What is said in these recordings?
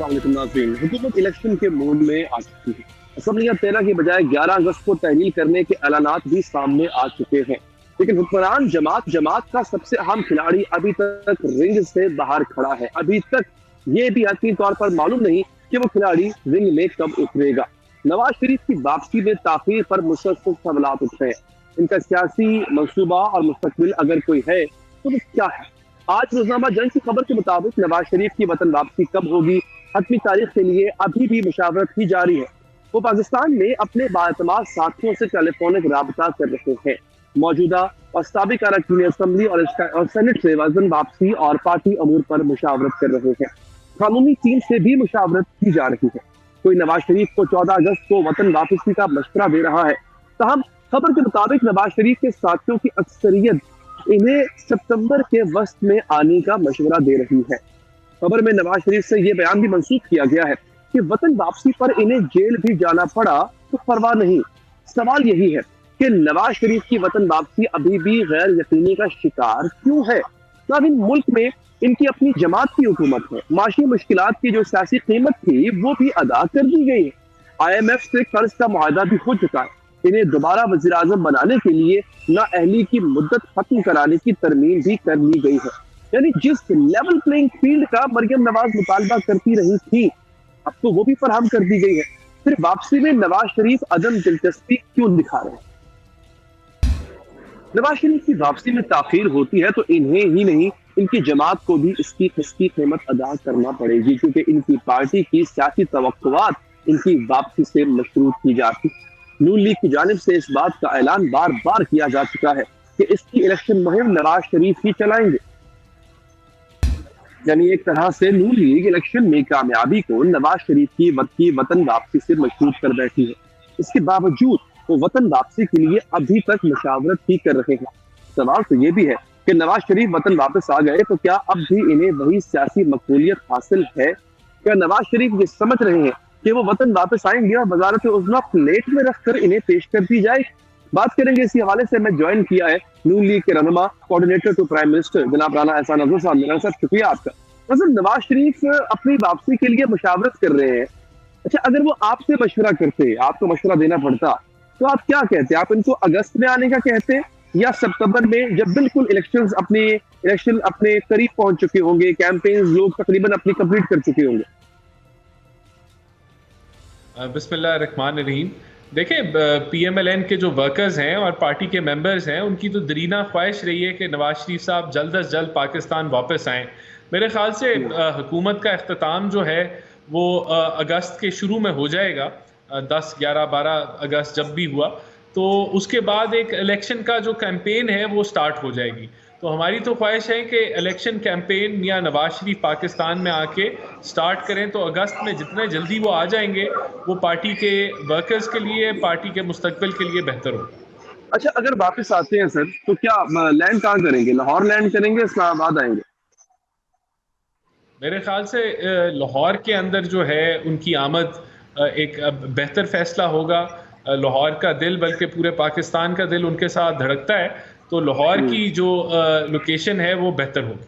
नाज़रीन, हुकूमत इलेक्शन के मूड में आ चुकी है। असम्बलियां 13 की बजाय 11 अगस्त को तहलील करने के ऐलानात भी सामने आ चुके हैं, लेकिन हुक्मरान जमात का सबसे अहम खिलाड़ी अभी तक रिंग से बाहर खड़ा है। अभी तक ये भी यकीनी तौर पर मालूम नहीं कि वो खिलाड़ी रिंग में कब उतरेगा। नवाज शरीफ की वापसी में ताखीर पर मुसलसल सवालात उठे हैं। इनका सियासी मंसूबा और मुस्तकबिल अगर कोई है तो वो क्या है? आज रोजनामा जंग की खबर के मुताबिक नवाज शरीफ की वतन वापसी कब होगी, हतमी तारीख के लिए अभी भी मुशावरत की जारी है। वो पाकिस्तान में अपने बाएतमाद साथियों से टेलीफोनिक राबता कर रहे हैं। मौजूदा और साबिक अरकान असम्बली और सेनेट से वतन वापसी और पार्टी अमूर पर मुशावरत कर रहे हैं। कानूनी टीम से भी मुशावरत की जा रही है। कोई नवाज शरीफ को 14 अगस्त को वतन वापसी का मशवरा दे रहा है। तहम खबर के मुताबिक नवाज शरीफ के साथियों की अक्सरियत इन्हें सितंबर के वस्त में आने का मशवरा दे रही है। खबर में नवाज शरीफ से यह बयान भी मंसूख किया गया है कि वतन वापसी पर इन्हें जेल भी जाना पड़ा तो परवाह नहीं। सवाल यही है कि नवाज शरीफ की वतन वापसी अभी भी गैर यकीनी का शिकार क्यों है? नाज़रीन, मुल्क में इनकी अपनी जमात की हुकूमत है। माशी मुश्किलात की जो सियासी कीमत थी वो भी अदा कर दी गई है। IMF से कर्ज का मुआहदा भी हो चुका है। इन्हें दोबारा वज़ीर आज़म बनाने के लिए नाअहली की मुद्दत खत्म कराने की तरमीम भी कर ली गई है। यानी जिस लेवल प्लेइंग फील्ड का मरियम नवाज मुतालबा करती रही थी, अब तो वो भी फराहम कर दी गई है। फिर वापसी में नवाज शरीफ अदम दिलचस्पी क्यों दिखा रहे हैं? नवाज शरीफ की वापसी में ताखीर होती है तो इन्हें ही नहीं, इनकी जमात को भी इसकी कीमत अदा करना पड़ेगी, क्योंकि इनकी पार्टी की सियासी तवक्कुआत इनकी वापसी से मशरूत की जाती। नून लीग की जानिब से इस बात का ऐलान बार बार किया जा चुका है कि इसकी इलेक्शन मुहिम नवाज शरीफ ही चलाएंगे। यानी एक तरह से नून लीग इलेक्शन में कामयाबी को नवाज शरीफ की वतन वापसी से मशरूत कर बैठी है। इसके बावजूद वो वतन वापसी के लिए अभी तक मुशावरत ही कर रहे हैं। सवाल तो ये भी है कि नवाज शरीफ वतन वापस आ गए तो क्या अब भी इन्हें वही सियासी मकबूलियत हासिल है? क्या नवाज शरीफ ये समझ रहे हैं कि वो वतन वापस आएंगे और वजारत उज़्मा प्लेट में रखकर इन्हें पेश कर दी जाए? बात करेंगे इसी हवाले से। मैं ज्वाइन किया है नून लीग के रहनुमा कोऑर्डिनेटर टू प्राइम मिनिस्टर जनाब राना एहसान अजहर साहब। मेरा सर शुक्रिया आपका। मतलब नवाज शरीफ अपनी वापसी के लिए मुशावरत कर रहे हैं। अच्छा, अगर वो आपसे मशवरा करते, आपको मशवरा देना पड़ता, तो आप क्या कहते? आप इनको अगस्त में आने का कहते या सितंबर में, जब बिल्कुल इलेक्शन अपने करीब पहुंच चुके होंगे, कैंपेन लोग तकरीबन अपनी कंप्लीट कर चुके होंगे? बिस्मिल्लाहिर्रहमानिर्रहीम। देखिए, PMLN के जो वर्कर्स हैं और पार्टी के मेंबर्स हैं, उनकी तो दरीना ख्वाहिश रही है कि नवाज शरीफ साहब जल्द अज जल्द पाकिस्तान वापस आएँ। मेरे ख्याल से हुकूमत का अख्ताम जो है वो अगस्त के शुरू में हो जाएगा। 10, 11, 12 अगस्त जब भी हुआ तो उसके बाद एक इलेक्शन का जो कैंपेन है वो स्टार्ट हो जाएगी। तो हमारी तो ख्वाहिश है कि इलेक्शन कैंपेन या नवाज शरीफ पाकिस्तान में आके स्टार्ट करें, तो अगस्त में जितने जल्दी वो आ जाएंगे वो पार्टी के वर्कर्स के लिए, पार्टी के मुस्तकबिल के लिए बेहतर हो। अच्छा, अगर वापस आते हैं सर तो क्या लैंड कहाँ करेंगे? लाहौर लैंड करेंगे, इस्लामाबाद आएंगे? मेरे ख्याल से लाहौर के अंदर जो है उनकी आमद एक बेहतर फैसला होगा। लाहौर का दिल, बल्कि पूरे पाकिस्तान का दिल उनके साथ धड़कता है, तो लाहौर की जो लोकेशन है वो बेहतर होगी।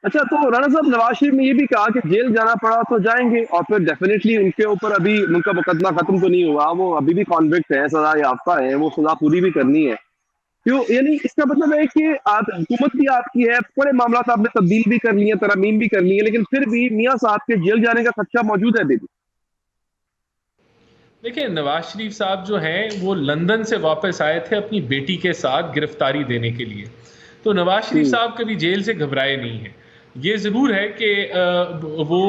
अच्छा, तो राणा साहब, नवाज शरीफ ने ये भी कहा कि जेल जाना पड़ा तो जाएंगे, और फिर डेफिनेटली उनके ऊपर अभी उनका मुकदमा खत्म तो नहीं हुआ, वो अभी भी कॉन्विक्ट है, सजा याफ्ता है, वो सजा पूरी भी करनी है। क्यों? यानी इसका मतलब है कि आप हुकूमत भी आपकी है, बड़े मामला आपने तब्दील भी कर लिए, तरमीम भी कर ली है, लेकिन फिर भी मियां साहब के जेल जाने का खदशा मौजूद है अभी भी। देखिए, नवाज शरीफ साहब जो हैं वो लंदन से वापस आए थे अपनी बेटी के साथ गिरफ्तारी देने के लिए। तो नवाज शरीफ साहब कभी जेल से घबराए नहीं हैं। ये ज़रूर है कि वो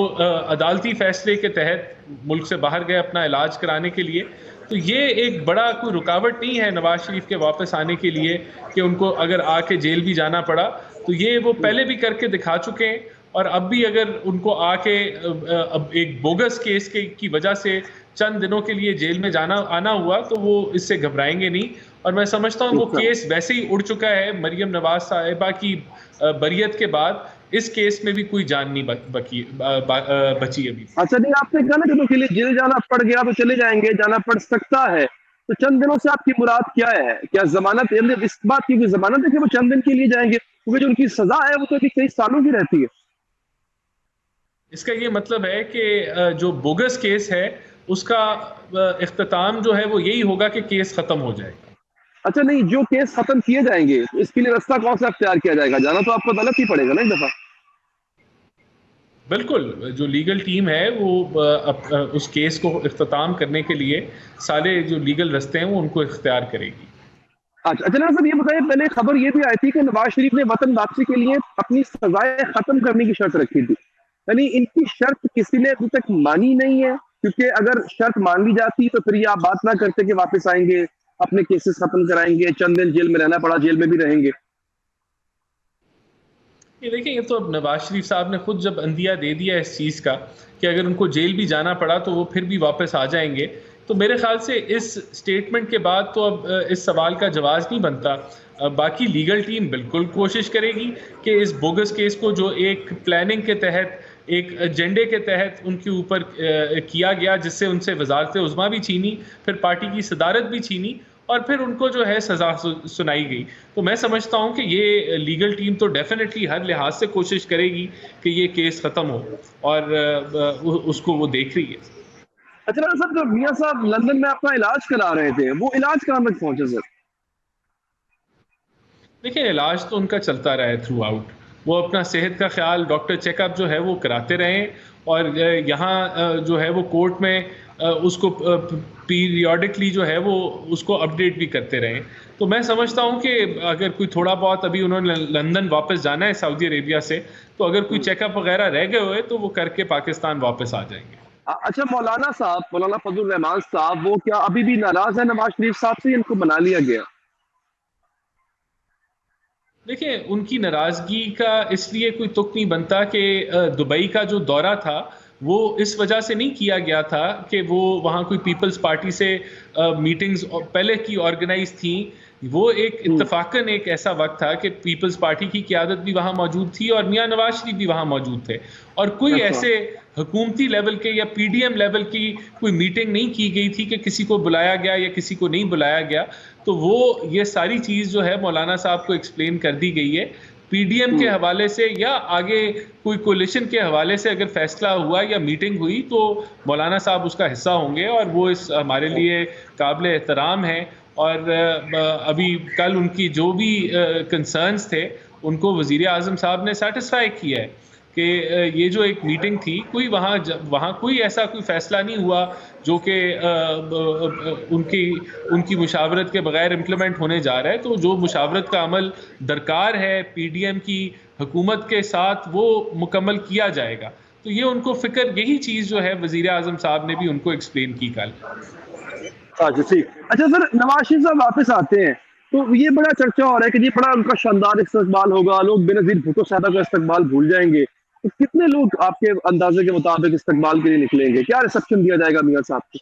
अदालती फैसले के तहत मुल्क से बाहर गए अपना इलाज कराने के लिए। तो ये एक बड़ा कोई रुकावट नहीं है नवाज शरीफ के वापस आने के लिए कि उनको अगर आके जेल भी जाना पड़ा, तो ये वो पहले भी करके दिखा चुके हैं। और अब भी अगर उनको आके अब एक बोगस केस की वजह से चंद दिनों के लिए जेल में आना हुआ, तो वो इससे घबराएंगे नहीं। और मैं समझता हूँ वो केस वैसे ही उड़ चुका है। मरियम नवाज साहिबा की बरियत के बाद इस केस में भी कोई जान नहीं बची अभी। अच्छा, नहीं, आपने कहा ना कि लिए जेल जाना पड़ गया तो चले जाएंगे, जाना पड़ सकता है, तो चंद दिनों से आपकी मुराद क्या है? क्या जमानत, इस बात की कोई जमानत है कि वो चंद दिन के लिए जाएंगे? क्योंकि जो उनकी सजा है वो तो अभी कई सालों की रहती है। इसका ये मतलब है कि जो बोगस केस है उसका इख्तिताम जो है वो यही होगा कि केस खत्म हो जाएगा। अच्छा नहीं, जो केस खत्म किए जाएंगे तो इसके लिए रास्ता कौन सा अख्तियार किया जाएगा? जाना तो आपको अदालत ही पड़ेगा ना एक दफा। बिल्कुल, जो लीगल टीम है वो उस केस को इख्तिताम करने के लिए सारे जो लीगल रास्ते हैं वो उनको इख्तियार करेगी। अच्छा अच्छा ना सर, ये बताइए, पहले खबर ये भी आई थी कि नवाज शरीफ ने वतन वापसी के लिए अपनी सजाएं खत्म करने की शर्त रखी थी। यानी इनकी शर्त किसी ने अभी तक मानी नहीं है, क्योंकि अगर शर्त मान ली जाती तो फिर ये आप बात ना करते कि वापस आएंगे, अपने केसेस खत्म कराएंगे, चंद दिन जेल में रहना पड़ा, जेल में भी रहेंगे। ये देखिए, ये तो अब नवाज शरीफ साहब ने खुद जब अंदिया दे दिया इस चीज़ का कि अगर उनको जेल भी जाना पड़ा तो वो फिर भी वापस आ जाएंगे, तो मेरे ख्याल से इस स्टेटमेंट के बाद तो अब इस सवाल का जवाब नहीं बनता। बाकी लीगल टीम बिल्कुल कोशिश करेगी कि इस बोगस केस को जो एक प्लानिंग के तहत, एक एजेंडे के तहत उनके ऊपर किया गया, जिससे उनसे वजारत उज़्मा भी छीनी, फिर पार्टी की सदारत भी छीनी और फिर उनको जो है सज़ा सुनाई गई। तो मैं समझता हूँ कि ये लीगल टीम तो डेफिनेटली हर लिहाज से कोशिश करेगी कि ये केस ख़त्म हो, और उसको वो देख रही है। अच्छा ना सर, जो मियाँ साहब लंदन में अपना इलाज करा रहे थे, वो इलाज कहाँ तक पहुंचे सर? देखिए, इलाज तो उनका चलता रहा है थ्रू आउट। वो अपना सेहत का ख़्याल, डॉक्टर चेकअप जो है वो कराते रहें, और यहाँ जो है वो कोर्ट में उसको पीरियोडिकली जो है वो उसको अपडेट भी करते रहें। तो मैं समझता हूँ कि अगर कोई थोड़ा बहुत, अभी उन्होंने लंदन वापस जाना है सऊदी अरेबिया से, तो अगर कोई चेकअप वगैरह रह गए हुए तो वो करके पाकिस्तान वापस आ जाएंगे। अच्छा, मौलाना साहब, मौलाना फजल रहमान साहब, वो क्या अभी भी नाराज है नवाज शरीफ साहब से? इनको मना लिया गया? देखिए, उनकी नाराज़गी का इसलिए कोई तुक नहीं बनता कि दुबई का जो दौरा था, वो इस वजह से नहीं किया गया था कि वो वहाँ कोई पीपल्स पार्टी से मीटिंग्स पहले की ऑर्गेनाइज़ थी। वो एक इत्तफ़ाक़न एक ऐसा वक़्त था कि पीपल्स पार्टी की क़यादत भी वहाँ मौजूद थी और मियाँ नवाज़ शरीफ भी वहाँ मौजूद थे, और कोई अच्छा। ऐसे हुकूमती लेवल के या पीडीएम लेवल की कोई मीटिंग नहीं की गई थी कि किसी को बुलाया गया या किसी को नहीं बुलाया गया। तो वो ये सारी चीज़ जो है मौलाना साहब को एक्सप्लेन कर दी गई है। पीडीएम के हवाले से या आगे कोई कोलिशन के हवाले से अगर फैसला हुआ या मीटिंग हुई तो मौलाना साहब उसका हिस्सा होंगे, और वो इस हमारे लिए काबिल एहतराम है। और अभी कल उनकी जो भी कंसर्न्स थे उनको वज़ीर आज़म साहब ने सैटिस्फाई किया है कि ये जो एक मीटिंग थी, कोई वहाँ कोई ऐसा कोई फ़ैसला नहीं हुआ जो कि उनकी उनकी मुशावरत के बगैर इम्प्लीमेंट होने जा रहा है। तो जो मुशावरत का अमल दरकार है पीडीएम की हुकूमत के साथ, वो मुकम्मल किया जाएगा। तो ये उनको फ़िक्र, यही चीज़ जो है वज़ीर आज़म साहब ने भी उनको एक्सप्लेन की कल। अच्छा ठीक। अच्छा सर, नवाज शरीफ साहब वापस आते हैं तो ये बड़ा चर्चा हो रहा है कि ये बड़ा उनका शानदार इस्तकबाल होगा, लोग बेनज़ीर भुट्टो साहब का इस्तकबाल भूल जाएंगे। तो कितने लोग आपके अंदाजे के मुताबिक इस्तकबाल के लिए निकलेंगे? क्या रिसेप्शन दिया जाएगा मियाँ साहब को?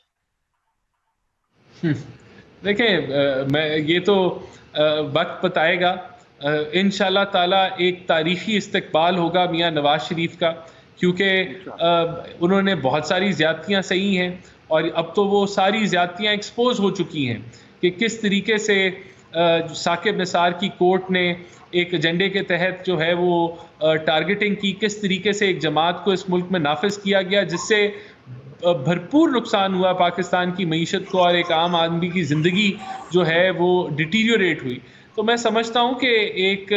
देखें, मैं ये तो वक्त बताएगा। इंशाल्लाह ताला एक तारीखी इस्तकबाल होगा मियाँ नवाज शरीफ का, क्योंकि उन्होंने बहुत सारी ज़्यादतियाँ सही हैं, और अब तो वो सारी ज़्यादतियाँ एक्सपोज हो चुकी हैं कि किस तरीके से साकिब निसार की कोर्ट ने एक एजेंडे के तहत जो है वो टारगेटिंग की, किस तरीके से एक जमात को इस मुल्क में नाफिज किया गया, जिससे भरपूर नुकसान हुआ पाकिस्तान की मईशत को, और एक आम आदमी की ज़िंदगी जो है वो डिटीरियोरेट हुई। तो मैं समझता हूँ कि एक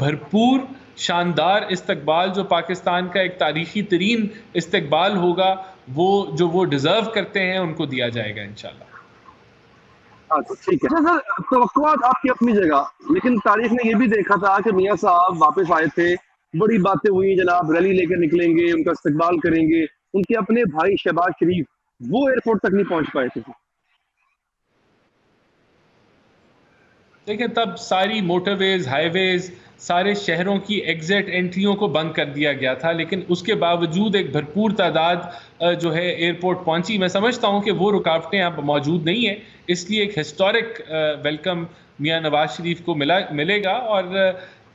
भरपूर शानदार इस्तकबाल जो पाकिस्तान का एक तारीख़ी तरीन इस्तकबाल होगा, वो डिज़र्व करते हैं, उनको दिया जाएगा इंशाल्लाह। हाँ तो ठीक है। अच्छा सर, तवक्कुआत आपकी अपनी जगह, लेकिन तारीख ने ये भी देखा था कि मियाँ साहब वापस आए थे, बड़ी बातें हुई, जनाब रैली लेकर निकलेंगे, उनका इस्तकबाल करेंगे। उनके अपने भाई शहबाज शरीफ वो एयरपोर्ट तक नहीं पहुंच पाए थे। देखिए, तब सारी मोटरवेज, हाईवेज, सारे शहरों की एग्जिट एंट्रियों को बंद कर दिया गया था, लेकिन उसके बावजूद एक भरपूर तादाद जो है एयरपोर्ट पहुंची। मैं समझता हूं कि वो रुकावटें अब मौजूद नहीं है, इसलिए एक हिस्टोरिक वेलकम मियाँ नवाज शरीफ को मिलेगा। और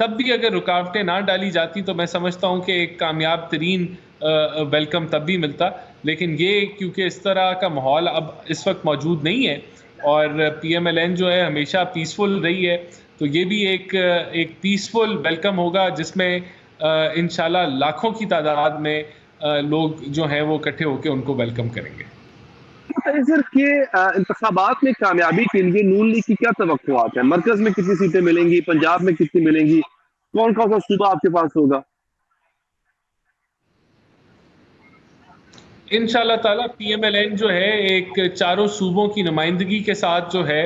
तब भी अगर रुकावटें ना डाली जाती तो मैं समझता हूं कि एक कामयाब तरीन वेलकम तब भी मिलता। लेकिन ये क्योंकि इस तरह का माहौल अब इस वक्त मौजूद नहीं है, और पीएमएलएन जो है हमेशा पीसफुल रही है, तो ये भी एक पीसफुल वेलकम होगा, जिसमें इंशाल्लाह लाखों की तादाद में लोग जो हैं वो इकट्ठे होकर उनको वेलकम करेंगे। सर के इंतखाबात में कामयाबी के लिए नून लीग की क्या तवक्कुआत है? मरकज में कितनी सीटें मिलेंगी, पंजाब में कितनी मिलेंगी, कौन कौन सा सूबा आपके पास होगा? इंशाल्लाह ताला PMLN जो है एक चारों सूबों की नुमाइंदगी के साथ जो है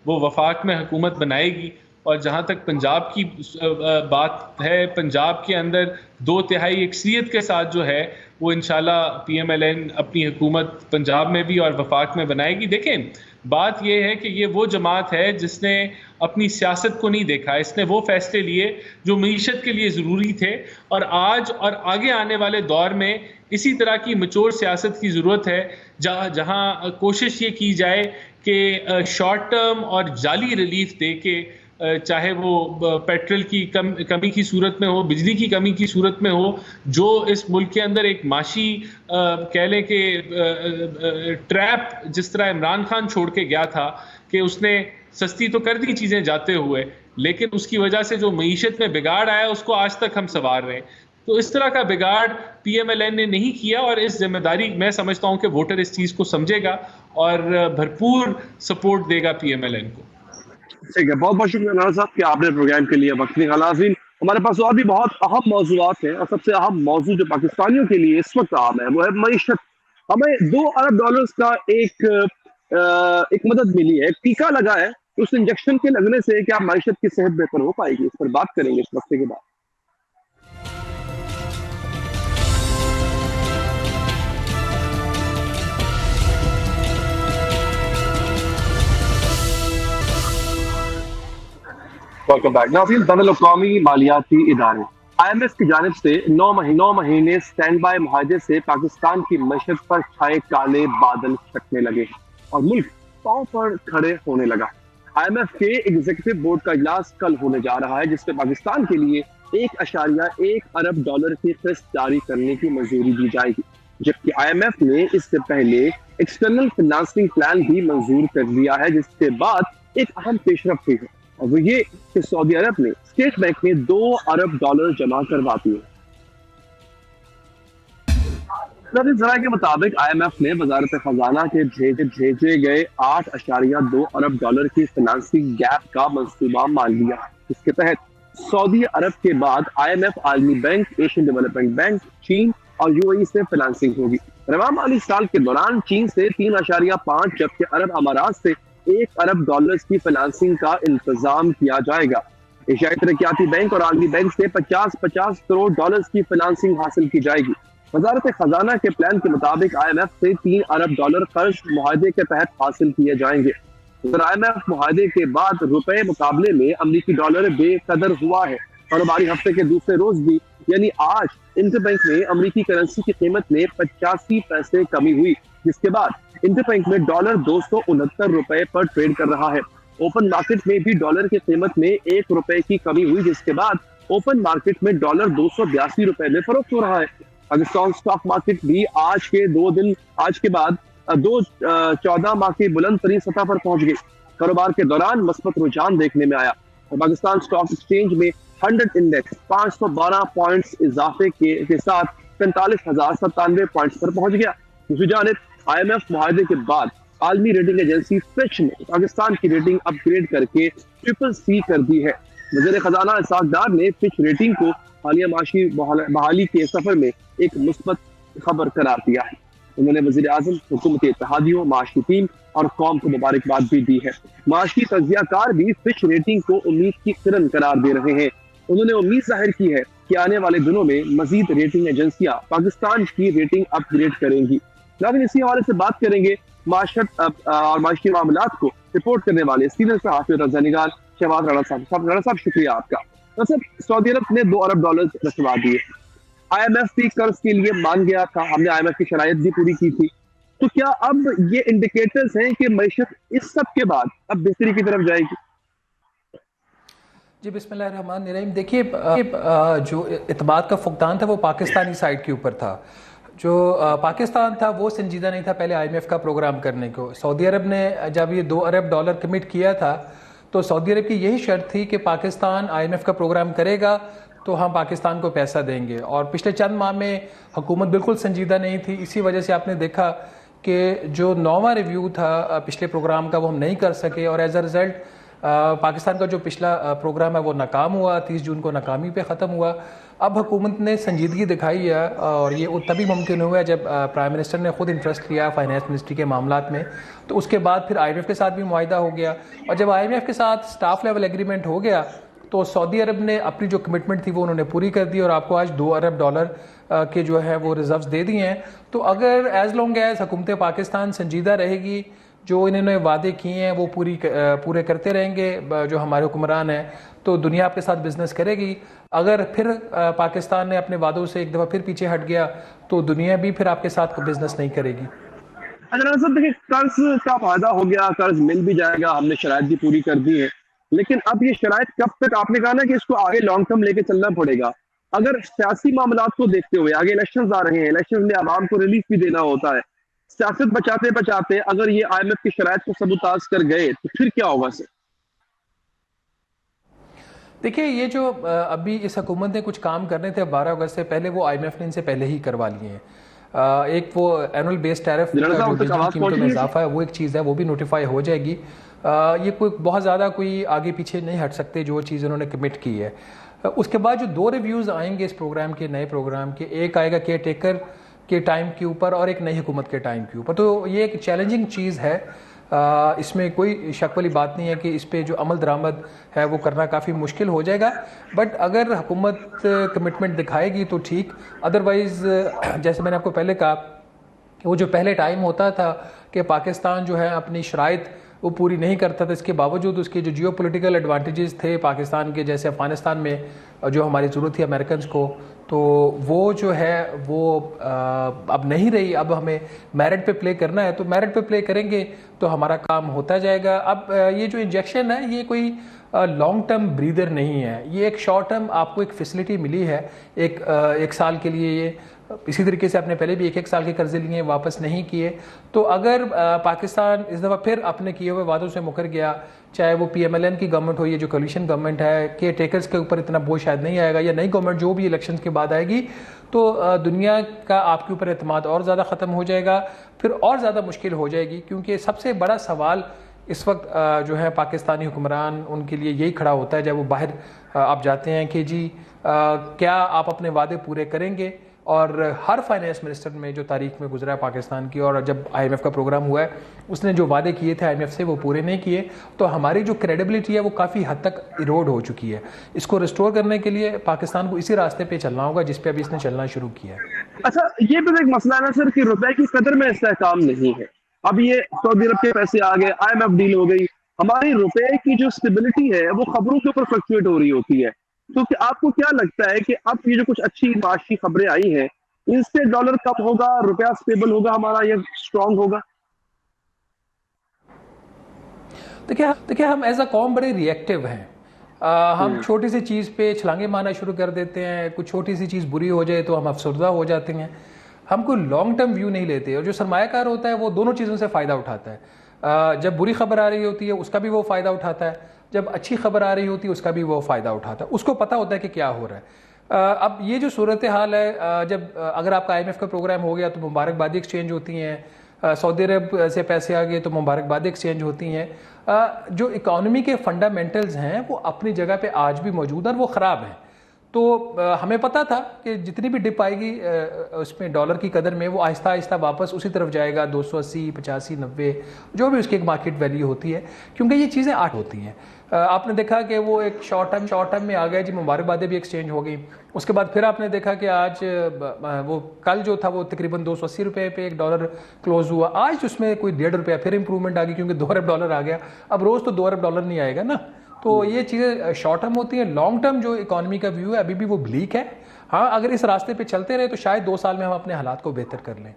वो वफाक में हुकूमत बनाएगी। और जहाँ तक पंजाब की बात है, पंजाब के अंदर 2/3 अक्सरियत के साथ जो है वो इंशाल्लाह PMLN अपनी हुकूमत पंजाब में भी और वफाक में बनाएगी। देखें, बात यह है कि ये वो जमात है जिसने अपनी सियासत को नहीं देखा, इसने वो फैसले लिए जो मईशत के लिए ज़रूरी थे। और आज और आगे आने वाले दौर में इसी तरह की मचोर सियासत की ज़रूरत है, जहाँ कोशिश ये की जाए कि शॉर्ट टर्म और जाली रिलीफ दे के, चाहे वो पेट्रोल की कमी की सूरत में हो, बिजली की कमी की सूरत में हो, जो इस मुल्क के अंदर एक माशी कह लें कि ट्रैप जिस तरह इमरान खान छोड़ के गया था कि उसने सस्ती तो कर दी चीज़ें जाते हुए, लेकिन उसकी वजह से जो मईशत में बिगाड़ आया उसको आज तक हम संवार रहे हैं। तो इस तरह का बिगाड़ PMLN ने नहीं किया और इस जिम्मेदारी मैं समझता हूं कि वोटर इस चीज़ को समझेगा और भरपूर सपोर्ट देगा PMLN को। ठीक है, बहुत बहुत शुक्रिया नाना साहब कि आपने प्रोग्राम के लिए वक्त निकाला। नाज़रीन, हमारे पास और भी बहुत अहम मौजूआत हैं और सबसे अहम मौजू जो पाकिस्तानियों के लिए इस वक्त अहम है वो है मईशत। हमें $2 अरब का एक मदद मिली है, एक टीका लगा है। उस इंजेक्शन के लगने से क्या मईशत की सेहत बेहतर हो पाएगी? इस पर बात करेंगे इस वक्त के बाद। Welcome back. नाज़रीन, बैनुल-अक़वामी मालियाती इदारे IMF की जानिब से 9 महीने स्टैंड बाय मुआहदे से पाकिस्तान की मईशत पर छाए काले बादल छटने लगे और मुल्क पांव पर खड़े होने लगा। IMF के एग्जीक्यूटिव बोर्ड का इजलास कल होने जा रहा है, जिसमें पाकिस्तान के लिए $1.1 अरब की किस्त जारी करने की मंजूरी दी जाएगी, जबकि IMF ने इससे पहले एक्सटर्नल फाइनेंसिंग प्लान भी मंजूर कर लिया है। जिसके बाद एक अहम पेशरफ हुई है और वो ये कि सऊदी अरब ने स्टेट बैंक में $2 अरब जमा करवा दिए। जरा के मुताबिक IMF ने वजारत खजाना के भेजे गए $8.2 अरब की फाइनेंसिंग गैप का मंसूबा मान लिया, जिसके तहत सऊदी अरब के बाद IMF, आलमी बैंक, एशियन डेवलपमेंट बैंक, चीन और UAE से फाइनेंसिंग होगी। रवां माली साल के दौरान चीन से 3.5, जबकि अरब अमारात से $1 अरब की फाइनेंसिंग का इंतजाम किया जाएगा। एशियाई तरक्याती बैंक और आलमी बैंक से 50 करोड़ की फाइनेंसिंग हासिल की जाएगी। वजारत खजाना के प्लान के मुताबिक IMF से $3 अरब कर्ज मुआहदे के तहत हासिल किए जाएंगे। IMF मुआहदे के बाद रुपए मुकाबले में अमरीकी डॉलर बेकदर हुआ है। कारोबारी हफ्ते के दूसरे रोज भी यानी आज इंटरबैंक में अमरीकी करेंसी की कीमत में 85 पैसे कमी हुई, जिसके बाद इंटरबैंक में डॉलर $269 पर ट्रेड कर रहा है। ओपन मार्केट में भी डॉलर की कीमत में ₹1 की कमी हुई, जिसके बाद ओपन मार्केट में डॉलर $282 में फरोख्त हो रहा है। पाकिस्तान स्टॉक मार्केट भी आज के बाद 14 माह की बुलंद तरीन सतह पर पहुंच गई। कारोबार के दौरान मस्बत रुझान देखने में आया और पाकिस्तान स्टॉक एक्सचेंज में 100 इंडेक्स 512 पॉइंट्स इजाफे के साथ 45,097 पॉइंट्स पर पहुंच गया। दूसरी जानिब IMF मुआहदे के बाद आलमी रेटिंग एजेंसी फिच ने पाकिस्तान की रेटिंग अपग्रेड करके CCC कर दी है। वज़ीर खजाना इसहाक डार ने फिच रेटिंग को हालिया माशी बहाली के सफर में एक मुस्बत खबर करार दिया है। उन्होंने वज़ीर आज़म, हुकूमती इत्तेहादियों, माशी टीम और कौम को मुबारकबाद भी दी है। माशी तज्जियाकार भी फिच रेटिंग को उम्मीद की किरण करार दे रहे हैं। उन्होंने उम्मीद जाहिर की है कि आने वाले दिनों में मजीद रेटिंग एजेंसियां पाकिस्तान की रेटिंग अपग्रेड करेंगी। लेकिन इसी हवाले से बात करेंगे माशरत और माशी मामलात को रिपोर्ट करने वाले सीनियर सहाफ़ी और रज़ानिगार शहबाज राणा साहब। राणा साहब, शुक्रिया आपका। सऊदी अरब ने $2 अरब रखवा दिए। IMF भी कर्ज के लिए मान गया था, हमने IMF की शराइत भी पूरी की थी। तो क्या अब ये इंडिकेटर्स हैं कि मईशत इस सब के बाद अब बेहतरी की तरफ जाएगी? जी, बिस्मिल्लाहिर्रहमानिर्रहीम। देखिए, जो इत्मीनान का फुकदान था वो पाकिस्तानी साइड के ऊपर था। जो पाकिस्तान था वो संजीदा नहीं था पहले IMF का प्रोग्राम करने को। सऊदी अरब ने जब ये $2 अरब कमिट किया था तो सऊदी अरब की यही शर्त थी कि पाकिस्तान IMF का प्रोग्राम करेगा तो हम पाकिस्तान को पैसा देंगे। और पिछले चंद माह में हुकूमत बिल्कुल संजीदा नहीं थी, इसी वजह से आपने देखा कि जो 9वां रिव्यू था पिछले प्रोग्राम का वो हम नहीं कर सके, और एज अ रिज़ल्ट पाकिस्तान का जो पिछला प्रोग्राम है वो नाकाम हुआ, 30 जून को नाकामी पे ख़त्म हुआ। अब हुकूमत ने संजीदगी दिखाई है, और ये तभी मुमकिन हुआ जब प्राइम मिनिस्टर ने ख़ुद इंटरेस्ट लिया फाइनेंस मिनिस्ट्री के मामलात में। तो उसके बाद फिर IMF के साथ भी मुआहिदा हो गया, और जब IMF के साथ स्टाफ लेवल एग्रीमेंट हो गया तो सऊदी अरब ने अपनी जो कमिटमेंट थी वो उन्होंने पूरी कर दी, और आपको आज $2 अरब के जो है वो रिजर्व्स दे दिए हैं। तो अगर एज लॉन्ग एज हुकूमत पाकिस्तान संजीदा रहेगी, जो इन्होंने वादे किए हैं वो पूरे करते रहेंगे जो हमारे हुक्मरान हैं, तो दुनिया आपके साथ बिजनेस करेगी। अगर फिर पाकिस्तान ने अपने वादों से एक दफ़ा फिर पीछे हट गया तो दुनिया भी फिर आपके साथ बिजनेस नहीं करेगी। अच्छा सर, देखिए कर्ज का फायदा हो गया, कर्ज मिल भी जाएगा, हमने शराइत भी पूरी कर दी है, लेकिन अब ये शराइत कब तक, आपने कहा ना कि इसको आगे लॉन्ग टर्म लेके चलना पड़ेगा। अगर सियासी मामलात को देखते हुए आगे इलेक्शंस आ रहे हैं, इलेक्शंस में आवाम को रिलीफ भी देना होता है, सियासत बचाते बचाते अगर ये IMF की शराइत को सबूताज कर गए तो फिर क्या होगा सर? देखिए, ये जो अभी इस हुकूमत ने कुछ काम करने थे 12 अगस्त से पहले, वो IMF ने इनसे पहले ही करवा लिए हैं। एक वो एनुअल बेस टैरिफ जो बिजली कीमतों में इजाफा है वो एक चीज़ है, वो भी नोटिफाई हो जाएगी। ये कोई बहुत ज़्यादा कोई आगे पीछे नहीं हट सकते जो चीज़ उन्होंने कमिट की है। उसके बाद जो 2 रिव्यूज़ आएंगे इस प्रोग्राम के, नए प्रोग्राम के, एक आएगा केयर टेकर के टाइम के ऊपर और एक नई हुकूमत के टाइम के ऊपर। तो ये एक चैलेंजिंग चीज़ है, इसमें कोई शक वाली बात नहीं है कि इस पे जो अमल दरामद है वो करना काफ़ी मुश्किल हो जाएगा। बट अगर हुकूमत कमिटमेंट दिखाएगी तो ठीक, अदरवाइज़ जैसे मैंने आपको पहले कहा कि वो जो पहले टाइम होता था कि पाकिस्तान जो है अपनी शराइत वो पूरी नहीं करता था, इसके बावजूद उसके जो जियो पोलिटिकल एडवांटेजेस थे पाकिस्तान के, जैसे अफ़गानिस्तान में जो हमारी ज़रूरत थी अमेरिकन को, तो वो जो है वो अब नहीं रही। अब हमें मेरिट पे प्ले करना है, तो मेरिट पे प्ले करेंगे तो हमारा काम होता जाएगा। अब ये जो इंजेक्शन है ये कोई लॉन्ग टर्म ब्रीदर नहीं है, ये एक शॉर्ट टर्म आपको एक फैसिलिटी मिली है एक साल के लिए। ये इसी तरीके से आपने पहले भी एक साल के कर्जे लिए, वापस नहीं किए। तो अगर पाकिस्तान इस दफ़ा फिर अपने किए हुए वादों से मुकर गया, चाहे वो PMLN की गवर्नमेंट हो, ये जो कोलिशन गवर्नमेंट है, केयर टेकर्स के ऊपर इतना बोझ शायद नहीं आएगा, या नई गवर्नमेंट जो भी इलेक्शन के बाद आएगी, तो दुनिया का आपके ऊपर एतमाद और ज़्यादा ख़त्म हो जाएगा, फिर और ज़्यादा मुश्किल हो जाएगी। क्योंकि सबसे बड़ा सवाल इस वक्त जो है पाकिस्तानी हुक्मरान उनके लिए यही खड़ा होता है जब वो बाहर आप जाते हैं कि जी क्या आप अपने वादे पूरे करेंगे। और हर फाइनेंस मिनिस्टर में जो तारीख में गुजरा है पाकिस्तान की, और जब IMF का प्रोग्राम हुआ है उसने जो वादे किए थे IMF से वो पूरे नहीं किए, तो हमारी जो क्रेडिबिलिटी है वो काफ़ी हद तक इरोड हो चुकी है। इसको रिस्टोर करने के लिए पाकिस्तान को इसी रास्ते पे चलना होगा जिस पे अभी इसने चलना शुरू किया है। अच्छा, ये भी एक मसला है ना सर कि रुपए की कदर में इस्तेहकाम नहीं है। अब ये सऊदी अरब के पैसे आ गए, IMF डील हो गई, हमारी रुपए की जो स्टेबिलिटी है वो खबरों के ऊपर फ्लक्चुएट हो रही होती है। तो क्या आपको क्या लगता है कि अब ये जो कुछ अच्छी माशी खबरें आई हैं, इनसे डॉलर कम होगा, रुपया स्टेबल होगा हमारा, या स्ट्रांग होगा? देखिए हम एज अ कौम बड़े रिएक्टिव हैं। हम छोटी सी चीज़ पे छलांगे मारना शुरू कर देते हैं, कुछ छोटी सी चीज़ बुरी हो जाए तो हम अफसरदा हो जाते हैं। हम कोई लॉन्ग टर्म व्यू नहीं लेते, और जो सरमायाकार होता है वो दोनों चीज़ों से फ़ायदा उठाता है। जब बुरी खबर आ रही होती है उसका भी वो फ़ायदा उठाता है, जब अच्छी खबर आ रही होती है उसका भी वो फ़ायदा उठाता है। उसको पता होता है कि क्या हो रहा है। अब ये जो सूरत हाल है, जब अगर आपका IMF का प्रोग्राम हो गया तो मुबारकबादी एक्सचेंज होती हैं, सऊदी अरब से पैसे आ गए तो मुबारकबादी एक्सचेंज होती हैं। जो इकॉनमी के फंडामेंटल्स हैं वो अपनी जगह पे आज भी मौजूद हैं और वो ख़राब हैं। तो हमें पता था कि जितनी भी डिप आएगी उसमें डॉलर की कदर में, वो आहिस्ता आहिस्ता वापस उसी तरफ जाएगा, 280, 85, 90 जो भी उसकी एक मार्केट वैल्यू होती है, क्योंकि ये चीज़ें आठ होती हैं। आपने देखा कि वो एक शॉर्ट टर्म में आ गया जी, मुबारकबादें भी एक्सचेंज हो गई। उसके बाद फिर आपने देखा कि आज वो कल जो था वो तकरीबन 280 रुपये पे एक डॉलर क्लोज हुआ। आज उसमें कोई $1.5 फिर इंप्रूवमेंट आ गई, क्योंकि $2 अरब आ गया। अब रोज़ तो $2 अरब नहीं आएगा ना। तो ये चीज़ें शॉर्ट टर्म होती हैं। लॉन्ग टर्म जो इकोनॉमी का व्यू है अभी भी वो ब्लीक है। हाँ, अगर इस रास्ते पे चलते रहे तो शायद 2 साल में हम अपने हालात को बेहतर कर लें।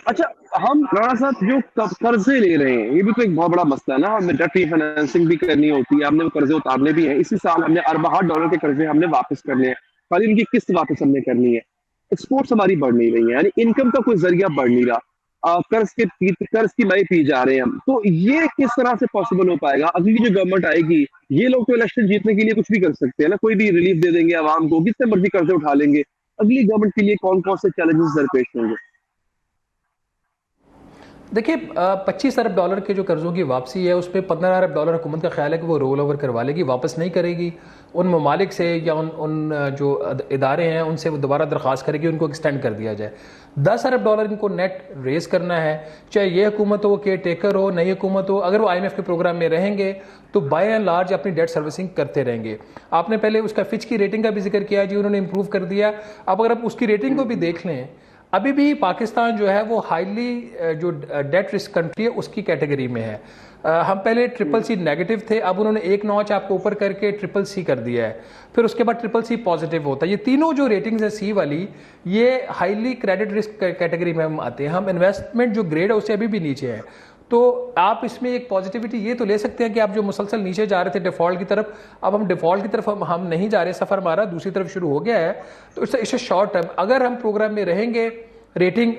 अच्छा, हम राणा साहब जो कर्जे ले रहे हैं ये भी तो एक बहुत बड़ा मसला है ना। हमें डेट रीफाइनेंसिंग भी करनी होती है, हमने वो कर्जे उतारने भी हैं। इसी साल हमने अरबा डॉलर के कर्जे हमने वापस करने हैं, खाली इनकी किस्त वापस हमने करनी है। एक्सपोर्ट्स हमारी बढ़ नहीं रही है, यानी इनकम का कोई जरिया बढ़ नहीं रहा। कर्ज की मई पी जा रहे हैं हम। तो ये किस तरह से पॉसिबल हो पाएगा? अगली जो गवर्नमेंट आएगी, ये लोग तो इलेक्शन जीतने के लिए कुछ भी कर सकते हैं ना, कोई भी रिलीफ दे देंगे आवाम को, कितने मर्जी कर्जे उठा लेंगे। अगली गवर्नमेंट के लिए कौन कौन से चैलेंजेस दरपेश होंगे? देखिए, $25 अरब के जो कर्जों की वापसी है, उसमें $15 अरब हुकूमत का ख्याल है कि वो रोल ओवर करवा लेगी, वापस नहीं करेगी। उन ममालिक से या उन जो इदारे हैं उनसे वो दोबारा दरख्वास्त करेगी, उनको एक्सटेंड कर दिया जाए। $10 अरब इनको नेट रेज करना है, चाहे ये हुकूमत हो, केयर टेकर हो, नई हुकूमत हो। अगर वो IMF के प्रोग्राम में रहेंगे तो बाय एंड लार्ज अपनी डेट सर्विसिंग करते रहेंगे। आपने पहले उसका फिच की रेटिंग का भी जिक्र किया जी, उन्होंने इंप्रूव कर दिया। अब अगर आप उसकी रेटिंग को भी देख लें, अभी भी पाकिस्तान जो है वो हाईली जो डेट रिस्क कंट्री है उसकी कैटेगरी में है। हम पहले CCC नेगेटिव थे, अब उन्होंने एक नॉच आपको ऊपर करके CCC कर दिया है, फिर उसके बाद CCC पॉजिटिव होता है। ये तीनों जो रेटिंग्स है C वाली, ये हाईली क्रेडिट रिस्क कैटेगरी में हम आते हैं। हम इन्वेस्टमेंट जो ग्रेड है उससे अभी भी नीचे है। तो आप इसमें एक पॉजिटिविटी ये तो ले सकते हैं कि आप जो मुसलसल नीचे जा रहे थे डिफॉल्ट की तरफ, अब हम डिफॉल्ट की तरफ हम नहीं जा रहे, सफ़र हमारा दूसरी तरफ शुरू हो गया है। तो इट्स शॉर्ट टर्म, अगर हम प्रोग्राम में रहेंगे, रेटिंग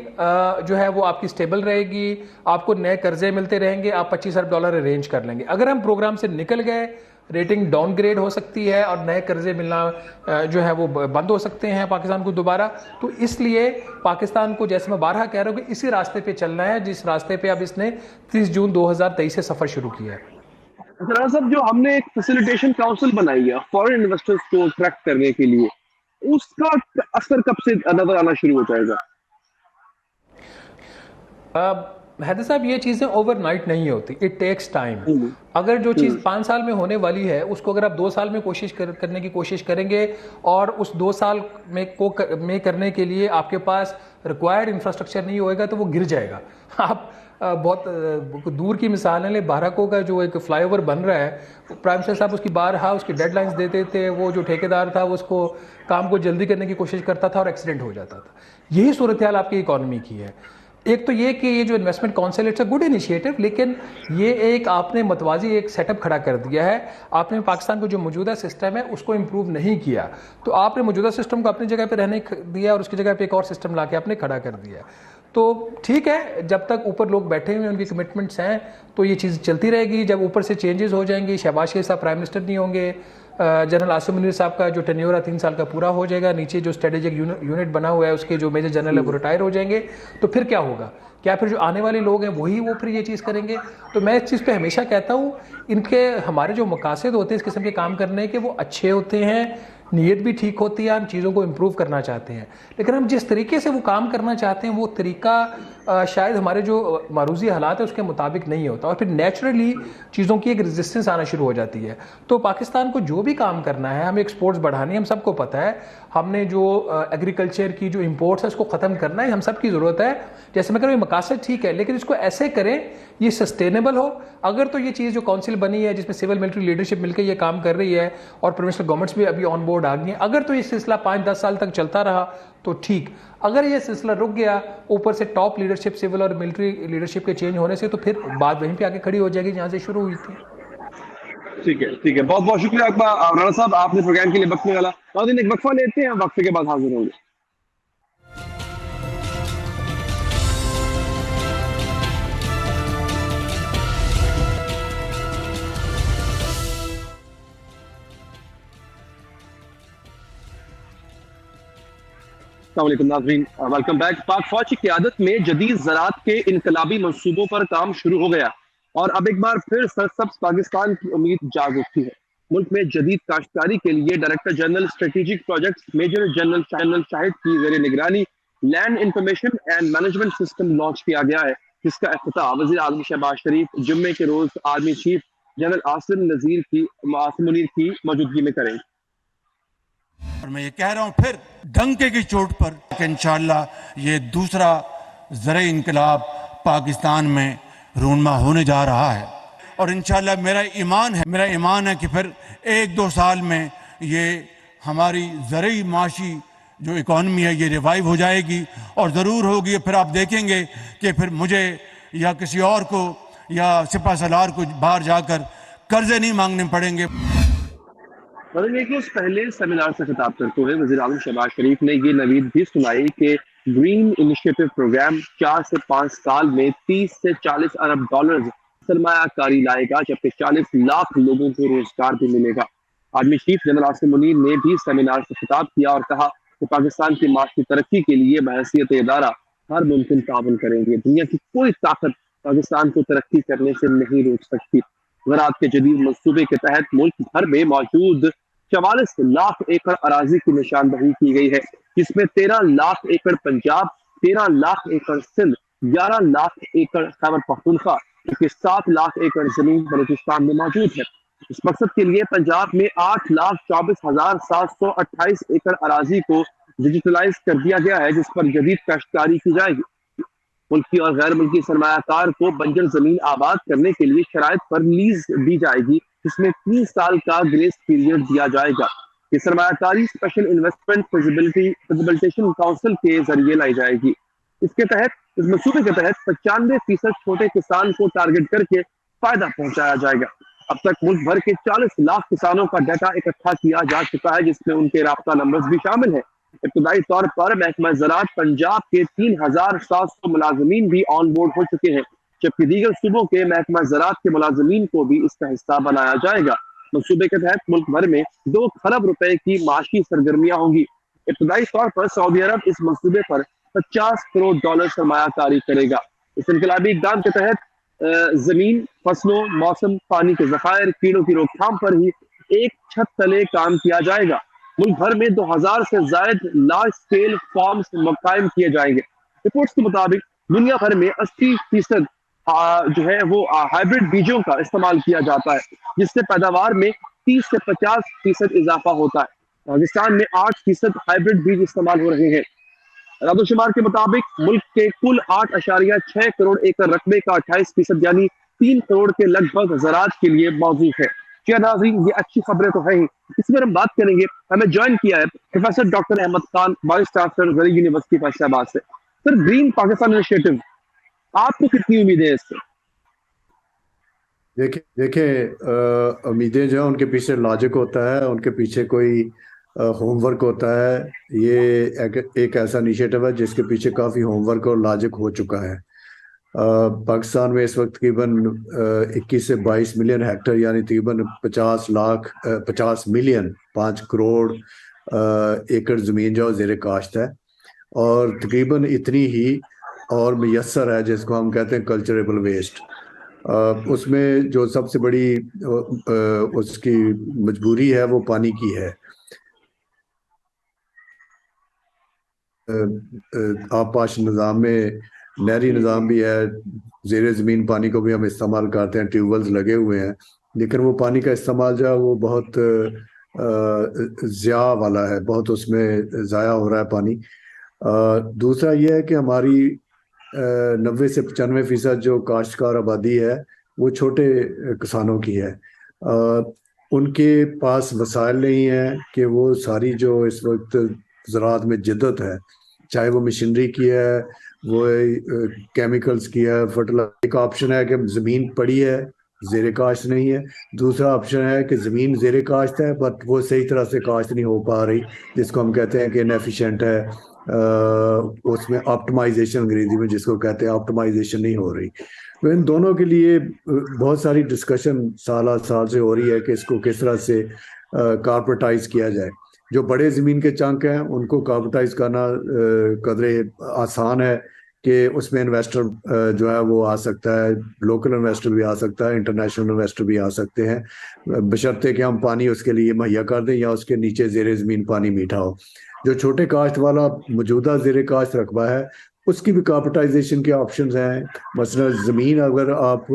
जो है वो आपकी स्टेबल रहेगी, आपको नए कर्जे मिलते रहेंगे, आप $25 अरब अरेंज कर लेंगे। अगर हम प्रोग्राम से निकल गए, रेटिंग डाउनग्रेड हो सकती है और नए कर्जे मिलना जो है वो बंद हो सकते हैं पाकिस्तान को दोबारा। तो इसलिए पाकिस्तान को, जैसे मैं बारहा कह रहा हूँ, कि इसी रास्ते पे चलना है जिस रास्ते पे अब इसने 30 जून 2023 से सफ़र शुरू किया है। राना साहब, जो हमने एक फैसिलिटेशन काउंसिल बनाई है फॉरेन इन्वेस्टर्स को अट्रैक्ट करने के लिए, उसका असर कब से नजर आना शुरू हो जाएगा? हैदर साहब, ये चीज़ें ओवरनाइट नहीं होती, इट टेक्स टाइम। अगर जो चीज़ 5 साल में होने वाली है, उसको अगर आप 2 साल में करने की कोशिश करेंगे और उस 2 साल में करने के लिए आपके पास रिक्वायर्ड इंफ्रास्ट्रक्चर नहीं होएगा तो वो गिर जाएगा। आप बहुत दूर की मिसाल है, बाराको का जो एक फ्लाईओवर बन रहा है, प्राइम मिनिस्टर साहब उसकी बारहा उसकी डेडलाइंस देते थे, वो जो ठेकेदार था वो उसको काम को जल्दी करने की कोशिश करता था और एक्सीडेंट हो जाता था। यही सूरत हाल आपकी इकॉनमी की है। एक तो ये कि ये जो investment council, it's a good initiative, लेकिन ये एक आपने मतवाजी एक सेटअप खड़ा कर दिया है। आपने पाकिस्तान को जो मौजूदा सिस्टम है उसको इम्प्रूव नहीं किया, तो आपने मौजूदा सिस्टम को अपनी जगह पे रहने दिया और उसकी जगह पे एक और सिस्टम ला के आपने खड़ा कर दिया। तो ठीक है, जब तक ऊपर लोग बैठे हुए हैं, उनकी कमिटमेंट्स हैं, तो ये चीज़ चलती रहेगी। जब ऊपर से चेंजेस हो जाएंगी, शहबाज शरीफ साहब प्राइम मिनिस्टर नहीं होंगे, जनरल आसिम मुनीर साहब का जो टेन्योर है 3 साल का पूरा हो जाएगा, नीचे जो स्ट्रेटेजिक यूनिट बना हुआ है उसके जो मेजर जनरल है वो रिटायर हो जाएंगे, तो फिर क्या होगा? क्या फिर जो आने वाले लोग हैं वही वो फिर ये चीज़ करेंगे? तो मैं इस चीज़ पे हमेशा कहता हूँ, इनके हमारे जो मकासद होते हैं इस किस्म के काम करने के, वो अच्छे होते हैं, नीयत भी ठीक होती है, हम चीज़ों को इम्प्रूव करना चाहते हैं, लेकिन हम जिस तरीके से वो काम करना चाहते हैं वो तरीका शायद हमारे जो मारूजी हालात है उसके मुताबिक नहीं होता, और फिर नेचुरली चीज़ों की एक रेजिस्टेंस आना शुरू हो जाती है। तो पाकिस्तान को जो भी काम करना है, हमें एक्सपोर्ट्स बढ़ानी है, हम सबको पता है, हमने जो एग्रीकल्चर की जो इम्पोर्ट्स है उसको ख़त्म करना है, हम सब की ज़रूरत है। जैसे मैं कह रहा हूँ मकासद ठीक है, लेकिन इसको ऐसे करें ये सस्टेनेबल हो। अगर तो ये चीज़ जो काउंसिल बनी है जिसमें सिविल मिलिट्री लीडरशिप मिलकर ये काम कर रही है और प्रोविंशियल गवर्नमेंट्स भी अभी ऑन बोर्ड आ गई हैं, अगर तो ये सिलसिला 5-10 साल तक चलता रहा तो ठीक। अगर ये सिलसिला रुक गया ऊपर से टॉप लीडरशिप, सिविल और मिलिट्री लीडरशिप के चेंज होने से, तो फिर बात वहीं पे आके खड़ी हो जाएगी जहाँ से शुरू हुई थी। ठीक है, ठीक है, बहुत बहुत शुक्रिया राना साहब, आपने प्रोग्राम के लिए वक्त निकाला। नाज़रीन, एक वक्फा लेते हैं, वक्फे के बाद हाजिर होंगे। नाज़रीन, वेलकम बैक। पाक फौज की क़यादत में जदीद ज़राअत के इनकलाबी मंसूबों पर काम शुरू हो गया और अब एक बार फिर सरसब्ज़ पाकिस्तान की उम्मीद जाग उठी है। मुल्क में जदीद काश्तकारी के लिए director general strategic projects major general Shahid की ज़ेर निगरानी land information and management system launch किया गया है, जिसका इफ्तिताह वज़ीर आज़म शहबाज शरीफ जुम्मे के रोज़ army chief general Asim Munir की मौजूदगी में करेंगे। और मैं ये कह रहा हूं फिर डंके की चोट पर कि इंशाअल्लाह ये दूसरा ज़रे इनकलाब पाकिस्तान में रूनमा होने जा रहा है, और इंशाअल्लाह मेरा ईमान है कि फिर 1-2 साल में ये हमारी ज़रूरी माशी जो इकॉनमी है ये रिवाइव हो जाएगी और ज़रूर होगी। फिर आप देखेंगे कि फिर मुझे या किसी और को या सिपा सलार को बाहर जाकर कर्जे नहीं मांगने पड़ेंगे। पहले सेमिनार से खिताब करते हुए वज़ीर आज़म शहबाज शरीफ ने ये नवीद भी सुनाई कि ग्रीन इनिशिएटिव प्रोग्राम 4 से 5 साल में 30 से 40 अरब डॉलर सरमायाकारी लाएगा, जबकि 40 लाख लोगों को रोजगार भी मिलेगा। Army chief general Asim Munir ने भी सेमिनार से खिताब किया और कहा कि पाकिस्तान की माशी तरक्की के लिए बहैसियत इदारा हर मुमकिन ताउन करेंगे। दुनिया की कोई ताकत पाकिस्तान को तरक्की करने से नहीं रोक सकती। ज़राअत के जदीद मंसूबे के तहत मुल्क भर में मौजूद 44 लाख एकड़ अराजी की निशानदही की गई है, जिसमें 13 लाख एकड़ पंजाब, 13 लाख एकड़ सिंध, 11 लाख एकड़ खैबर पख्तूनख्वा, जबकि 7 लाख एकड़ जमीन बलूचिस्तान में मौजूद है। इस मकसद के लिए पंजाब में 8,24,728 एकड़ अराजी को डिजिटलाइज कर दिया गया है, जिस पर जदीद काश्तकारी की जाएगी। मुल्की और गैर मुल्की सरमायाकार को बंजर जमीन आबाद करने के लिए शराइत पर लीज दी जाएगी, जिसमें 3 साल का ग्रेस पीरियड दिया जाएगा। ये सरमायाकारी स्पेशल इन्वेस्टमेंट फैसिलिटेशन काउंसिल के जरिए लाई जाएगी। इसके तहत इस मंसूबे के तहत 95% छोटे किसान को टारगेट करके फायदा पहुंचाया जाएगा। अब तक मुल्क भर के 40 लाख किसानों का डाटा इकट्ठा किया जा चुका है, जिसमें उनके राब्ता नंबर्स भी शामिल हैं। इब्तदाई तौर पर महकमा ज़राअत पंजाब के 3,700 मुलाजमीन भी ऑन बोर्ड हो चुके हैं, जबकि दीगर सूबों के महकमा ज़राअत के मुलाजमीन को भी इसका हिस्सा बनाया जाएगा। मंसूबे के तहत मुल्क भर में 2 खरब रुपए की माशी सरगर्मियां होंगी। इब्तदाई तौर पर सऊदी अरब इस मंसूबे पर 50 करोड़ डॉलर सरमायाकारी करेगा। इस इनकलाबी इक़दाम के तहत जमीन, फसलों, मौसम, पानी के ज़खायर, कीड़ों की रोकथाम पर ही एक छत तले काम किया जाएगा। मुल्क भर में 2000 से ज्यादा लार्ज स्केल फार्म्स कायम किए जाएंगे। रिपोर्ट्स के मुताबिक दुनिया भर में 80% जो है वो हाइब्रिड बीजों का इस्तेमाल किया जाता है, जिससे पैदावार में 30 से 50% इजाफा होता है। पाकिस्तान में 8% हाइब्रिड बीज इस्तेमाल हो रहे हैं। रादोशुमार के मुताबिक मुल्क के कुल 8.6 करोड़ एकड़ रकबे का 28% यानी 3 करोड़ के लगभग ज़राअत के लिए मौजूद है। क्या नाज़रीन, ये अच्छी खबरें तो है ही। इसमें हम बात करेंगे, हमें ज्वाइन किया है professor doctor Ahmad Khan, vice chancellor Zarai university Faisalabad से। सर, ग्रीन पाकिस्तान इनिशिएटिव, आपको कितनी उम्मीदें हैं इससे? देखिए उम्मीदें जो है उनके पीछे लॉजिक होता है, उनके पीछे कोई होमवर्क होता है। ये एक ऐसा इनिशिएटिव है जिसके पीछे काफ़ी होमवर्क और लॉजिक हो चुका है। पाकिस्तान में इस वक्त तकरीबन 21 से 22 मिलियन हेक्टर यानी तकरीबन 50 मिलियन 5 करोड़ एकड़ ज़मीन जो ज़ेर काश्त है, और तकरीबन इतनी ही और मैसर है जिसको हम कहते हैं कल्चरेबल वेस्ट। उसमें जो सबसे बड़ी उसकी मजबूरी है वो पानी की है। आबपाश निज़ाम में नहरी निज़ाम भी है, ज़ेर ज़मीन पानी को भी हम इस्तेमाल करते हैं, ट्यूबवेल्स लगे हुए हैं, लेकिन वो पानी का इस्तेमाल जो है वो बहुत ज़िया वाला है, बहुत उसमें ज़ाया हो रहा है पानी। दूसरा ये है कि हमारी 90 से 95% जो काश्तकार आबादी है वो छोटे किसानों की है। उनके पास वसाइल नहीं है कि वो सारी जो इस वक्त ज़राअत में जिद्दत है, चाहे वो मशीनरी की है, वो केमिकल्स की है, फर्टिलाइजर। एक ऑप्शन है कि ज़मीन पड़ी है, ज़ेर काश्त नहीं है। दूसरा ऑप्शन है कि ज़मीन ज़ेर काश्त है बट वो सही तरह से काश्त नहीं हो पा रही, जिसको हम कहते हैं कि इनएफिशिएंट है। उसमें ऑप्टिमाइजेशन अंग्रेजी में जिसको कहते हैं, ऑप्टिमाइजेशन नहीं हो रही। तो इन दोनों के लिए बहुत सारी डिस्कशन साल से हो रही है कि इसको किस तरह से कॉर्पोरेटाइज किया जाए। जो बड़े ज़मीन के चंक हैं उनको कॉर्पोरेटाइज करना कदरे आसान है कि उसमें इन्वेस्टर जो है वो आ सकता है, लोकल इन्वेस्टर भी आ सकता है, इंटरनेशनल इन्वेस्टर भी आ सकते हैं, बशर्ते कि हम पानी उसके लिए मुहैया कर दें या उसके नीचे ज़ेर ज़मीन पानी मीठा हो। जो छोटे काश्त वाला मौजूदा ज़ेर काश्त रकबा है उसकी भी कॉर्पोरेटाइजेशन के ऑप्शंस हैं। मसलन ज़मीन अगर आप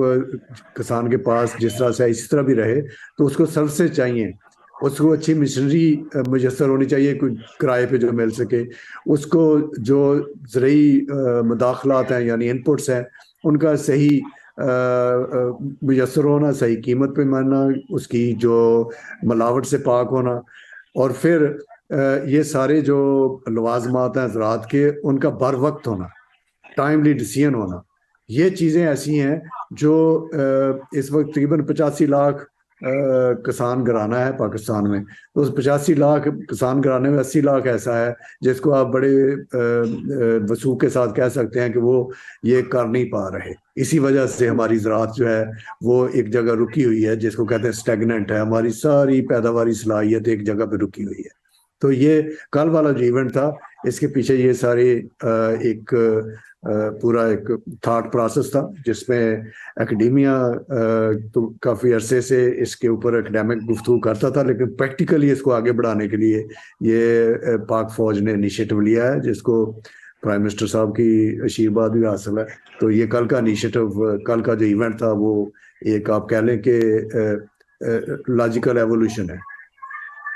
किसान के पास जिस तरह से इसी तरह भी रहे तो उसको सर्विसेज चाहिए, उसको अच्छी मशीनरी मुयसर होनी चाहिए, कोई किराए पे जो मिल सके, उसको जो ज़रूरी मुदाखलात हैं यानी इनपुट्स हैं उनका सही मुयसर होना, सही कीमत पे मिलना, उसकी जो मिलावट से पाक होना, और फिर ये सारे जो लवाजमात हैं ज़राअत के उनका बर वक्त होना, टाइमली डिसीजन होना। ये चीज़ें ऐसी हैं जो इस वक्त तकरीबन 85 लाख किसान घराना है पाकिस्तान में, तो उस 85 लाख किसान घराने में 80 लाख ऐसा है जिसको आप बड़े वसूख के साथ कह सकते हैं कि वो ये कर नहीं पा रहे। इसी वजह से हमारी ज़राअत जो है वो एक जगह रुकी हुई है, जिसको कहते हैं स्टेगनेंट है। हमारी सारी पैदावारी सलाहियत एक जगह पे रुकी हुई है। तो ये कल वाला जो इवेंट था, इसके पीछे ये सारे एक पूरा एक थॉट प्रोसेस था, जिसमें एकेडेमिया तो काफ़ी अरसे से इसके ऊपर एकेडमिक गुफ्तगू करता था, लेकिन प्रैक्टिकली इसको आगे बढ़ाने के लिए ये पाक फौज ने इनिशिएटिव लिया है, जिसको प्राइम मिनिस्टर साहब की आशीर्वाद भी हासिल है। तो ये कल का इनिशिएटिव, कल का जो इवेंट था, वो एक आप कह लें कि लॉजिकल एवोल्यूशन है।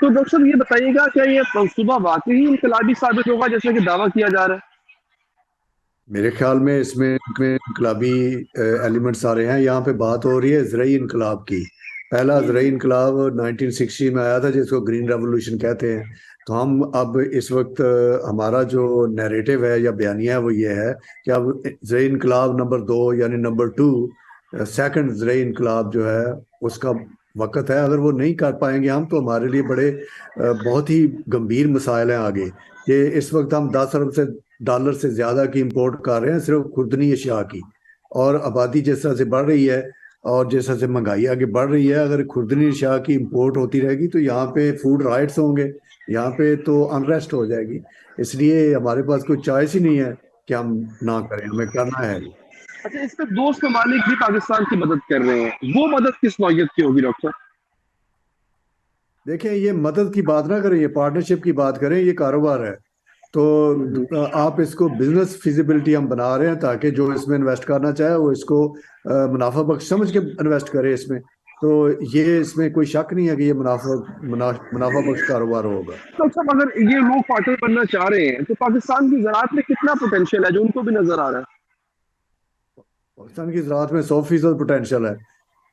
तो डॉक्टर साहब ये बताइएगा, क्या ये मंसूबा वाकई ही इनकलाबी साबित होगा जैसा कि दावा किया जा रहा है? मेरे ख्याल में इसमें इनकलाबी एलिमेंट्स आ रहे हैं। यहाँ पे बात हो रही है ज़रई इनकलाब की। पहला ज़रई इनकलाब 1960 में आया था, जिसको ग्रीन रेवोल्यूशन कहते हैं। तो हम अब इस वक्त हमारा जो नैरेटिव है या बयानिया है वो ये है कि अब ज़रई इनकलाब नंबर 2 यानी नंबर 2 सेकंड ज़रई इनकलाब जो है उसका वक्त है। अगर वो नहीं कर पाएंगे हम, तो हमारे लिए बड़े बहुत ही गंभीर मसाइल हैं आगे। कि इस वक्त हम 10 अरब से डॉलर से ज्यादा की इंपोर्ट कर रहे हैं सिर्फ खुर्दनी अशिया की, और आबादी जिस तरह से बढ़ रही है और जिस तरह से महंगाई आगे बढ़ रही है, अगर खुर्दनी अशिया की इंपोर्ट होती रहेगी तो यहाँ पे फूड राइट्स होंगे, यहाँ पे तो अनरेस्ट हो जाएगी। इसलिए हमारे पास कोई चॉइस ही नहीं है कि हम ना करें, हमें करना है। अच्छा, इसमें दोस्त ममालिक भी पाकिस्तान की मदद कर रहे हैं, वो मदद किस नौयत की होगी डॉक्टर? देखें, ये मदद की बात ना करें, ये पार्टनरशिप की बात करें। ये कारोबार है, तो आप इसको बिजनेस फिजिबिलिटी हम बना रहे हैं, ताकि जो इसमें इन्वेस्ट करना चाहे वो इसको मुनाफा बख्श समझ के इन्वेस्ट करे इसमें। तो ये इसमें कोई शक नहीं है कि ये मुनाफा बख्श कारोबार होगा। तो सब अगर ये लोग पार्टनर बनना चाह रहे हैं, तो पाकिस्तान की ज़राअत में कितना पोटेंशियल है जो उनको भी नजर आ रहा है? पाकिस्तान की ज़राअत में 100% पोटेंशियल है।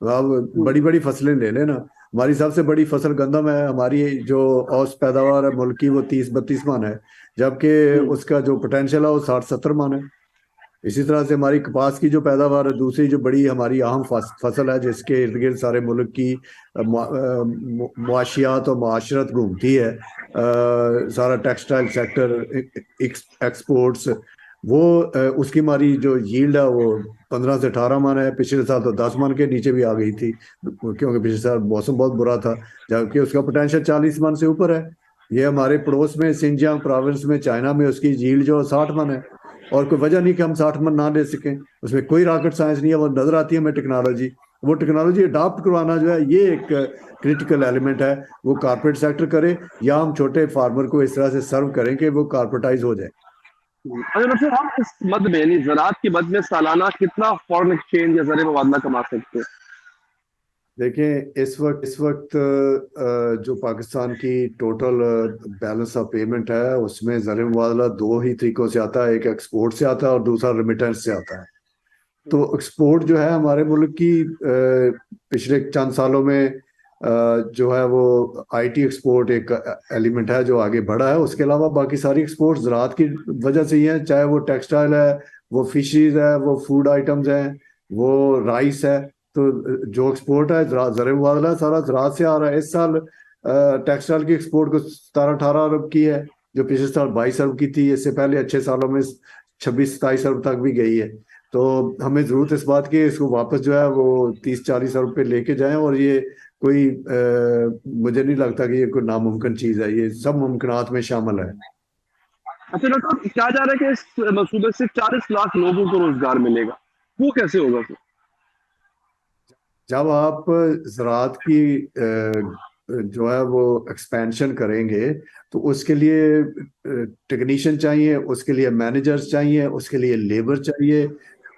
आप बड़ी बड़ी फसलें ले लेना, हमारी सबसे बड़ी फसल गंदम है। हमारी जो औसत पैदावार है मुल्क की वो 30-32 मन है, जबकि उसका जो पोटेंशियल है वो 60-70 मन है। इसी तरह से हमारी कपास की जो पैदावार है, दूसरी जो बड़ी हमारी अहम फसल है, जिसके इर्द गिर्द सारे मुल्क की मुआशियात और माशरत घूमती है, सारा टेक्सटाइल सेक्टर, एक्सपोर्ट्स, वो उसकी हमारी जो यील्ड है वो 15 से 18 मन है। पिछले साल तो 10 मन के नीचे भी आ गई थी, क्योंकि पिछले साल मौसम बहुत बुरा था, जबकि उसका पोटेंशियल 40 मन से ऊपर है। ये हमारे पड़ोस में सिंजियांग प्रोविंस में चाइना में उसकी यील्ड जो 60 मन है, और कोई वजह नहीं कि हम 60 मन ना ले सकें। उसमें कोई रॉकेट साइंस नहीं है, वो नजर आती है हमें टेक्नोलॉजी। वो टेक्नोलॉजी अडॉप्ट करवाना जो है ये एक क्रिटिकल एलिमेंट है। वो कारपोरेट सेक्टर करे या हम छोटे फार्मर को इस तरह से सर्व करें कि वो कारपोरेटाइज हो जाए। अगर फिर हम इस मद में यानी ज़राअत की मद में सालाना कितना फॉरेन एक्सचेंज या ज़र मुबादला कमा सकते हैं? देखें, इस वक्त जो पाकिस्तान की टोटल बैलेंस ऑफ पेमेंट है, उसमें ज़र मुबादला 2 ही तरीकों से आता है। एक एक्सपोर्ट से आता है और दूसरा रेमिटेंस से आता है। तो एक्सपोर्ट जो है हमारे मुल्क की पिछले चंद सालों में जो है वो आईटी एक्सपोर्ट एक एलिमेंट है जो आगे बढ़ा है। उसके अलावा बाकी सारी एक्सपोर्ट ज़राअत की वजह से ही है, चाहे वो टेक्सटाइल है, वो फिशरीज है, वो फूड आइटम्स हैं, वो राइस है। तो जो एक्सपोर्ट है ज़र मुबादला सारा ज़राअत से आ रहा है। इस साल टेक्सटाइल की एक्सपोर्ट को 17-18 अरब की है, जो पिछले साल 22 अरब की थी। इससे पहले अच्छे सालों में 26-27 अरब तक भी गई है। तो हमें ज़रूरत इस बात की इसको वापस जो है वो 30-40 अरब पे लेके जाएं। और ये कोई मुझे नहीं लगता कि ये कोई नामुमकिन चीज़ है, ये सब मुमकिनात में शामिल है। अच्छा डॉक्टर, कहा जा रहा है कि इस मंसूबे से 40 लाख लोगों को रोजगार मिलेगा, वो कैसे होगा फिर? जब आप ज़राअत की जो है वो एक्सपेंशन करेंगे, तो उसके लिए टेक्नीशियन चाहिए, उसके लिए मैनेजर्स चाहिए, उसके लिए लेबर चाहिए।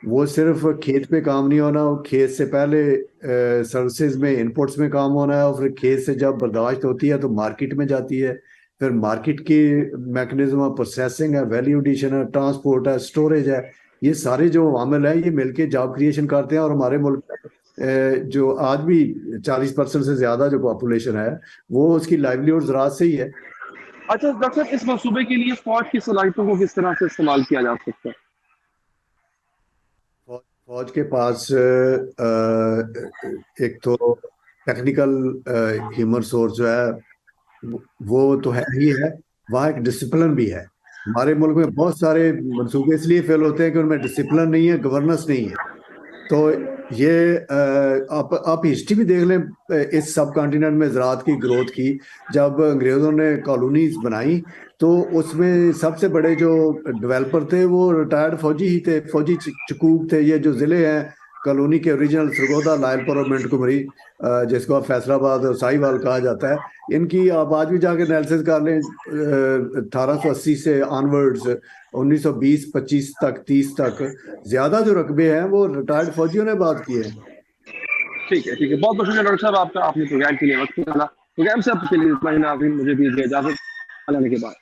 वो सिर्फ खेत पे काम नहीं होना, वो खेत से पहले सर्विसेज में, इनपुट्स में काम होना है, और फिर खेत से जब बर्दाश्त होती है तो मार्केट में जाती है। फिर मार्केट की मैकेनिज्म है, प्रोसेसिंग है, वैल्यू एडिशन है, ट्रांसपोर्ट है, स्टोरेज है। ये सारे जो अवामिल हैं ये मिलके जॉब क्रिएशन करते हैं। और हमारे मुल्क जो आज भी 40% से ज्यादा जो पॉपुलेशन है वो उसकी लाइवलीहुड ज़राअत से ही है। अच्छा डॉक्टर, इस मंसूबे के लिए फौज की सलाहियतों को किस तरह से इस्तेमाल किया जा सकता है? फौज के पास एक तो टेक्निकल ह्यूमन सोर्स जो है वो तो है ही है, वहाँ एक डिसिप्लिन भी है। हमारे मुल्क में बहुत सारे मंसूबे इसलिए फेल होते हैं कि उनमें डिसिप्लिन नहीं है, गवर्नेंस नहीं है। तो ये आप हिस्ट्री भी देख लें इस सब कॉन्टिनेंट में ज़राअत की ग्रोथ की। जब अंग्रेज़ों ने कॉलोनीज बनाई तो उसमें सबसे बड़े जो डेवलपर थे वो रिटायर्ड फौजी ही थे, फौजी चकूक थे। ये जो ज़िले हैं कॉलोनी के ओरिजिनल, सरगोदा, लायलपुर और मिंटकुमरी, जिसको आप फैसलाबाद और साहिवाल कहा जाता है, इनकी आप आज भी जाके एनालिसिस कर लें 1880 से ऑनवर्ड्स 1920-25 तक, 30 तक ज्यादा जो रकबे हैं वो रिटायर्ड फौजियों ने बात की है। ठीक है, ठीक है, बहुत बहुत शुक्रिया डॉक्टर साहब आपका, आपने प्रोग्राम के लिए वक्त निकाला। प्रोग्राम से आपके लिए इतना ही, नाज़रीन मुझे दीजिए इजाजत, अल्लाह के बाद।